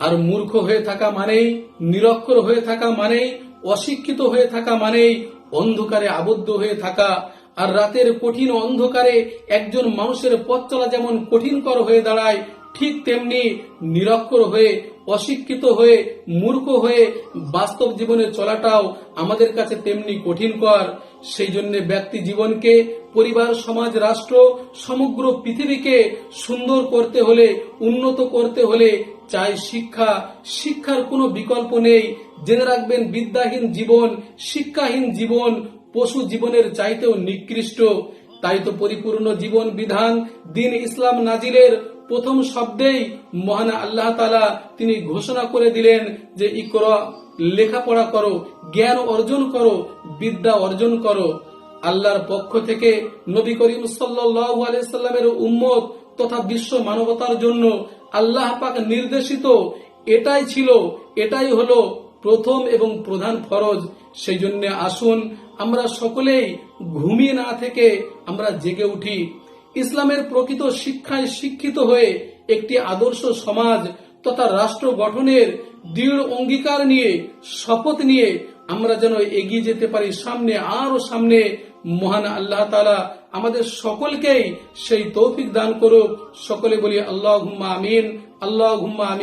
আর মূর্খ হয়ে থাকা মানেই, নিরক্ষর হয়ে থাকা মানেই, অশিক্ষিত হয়ে থাকা মানেই অন্ধকারে আবদ্ধ হয়ে থাকা। আর রাতের কঠিন অন্ধকারে একজন মানুষের পথ চলা যেমন কঠিনকর হয়ে দাঁড়ায়, ঠিক তেমনি নিরক্ষর হয়ে, অশিক্ষিত হয়ে, মূর্খ হয়ে বাস্তব জীবনে চলাটাও আমাদের কাছে তেমনি কঠিনকর। সেই জন্য ব্যক্তি জীবনকে, পরিবার, সমাজ, রাষ্ট্র, সমগ্র পৃথিবীকে সুন্দর করতে হলে, উন্নত করতে হলে চাই শিক্ষা। শিক্ষার কোনো বিকল্প নেই। জেনে রাখবেন, বিদ্যাহীন জীবন, শিক্ষাহীন জীবন পশু জীবনের চাইতেও নিকৃষ্ট। তাই তো পরিপূর্ণ জীবন বিধান দ্বীন ইসলাম নাজিলের প্রথম শব্দেই মহান আল্লাহ তাআলা তিনি ঘোষণা করে দিলেন যে ইকরা, লেখাপড়া করো, জ্ঞান অর্জন করো, বিদ্যা অর্জন করো। আল্লাহর পক্ষ থেকে নবী করিম সাল্লাল্লাহু আলাইহি সাল্লামের উম্মত তথা বিশ্ব মানবতার জন্য আল্লাহ পাক নির্দেশিত এটাই ছিল, এটাই হলো প্রথম এবং প্রধান ফরজ। সেই জন্য আসুন আমরা সকলেই ঘুমিয়ে না থেকে আমরা জেগে উঠি। ইসলামের প্রকৃত শিক্ষায় শিক্ষিত হয়ে একটি আদর্শ সমাজ তথা রাষ্ট্র গঠনের দৃঢ় অঙ্গীকার নিয়ে, শপথ নিয়ে আমরা যেন এগিয়ে যেতে পারি সামনে, আরো সামনে। মহান আল্লাহ তাআলা আমাদের সকলকেই সেই তৌফিক দান করুক। সকলে বলি আল্লাহুম্মা আমিন, আল্লাহুম্মা আমিন।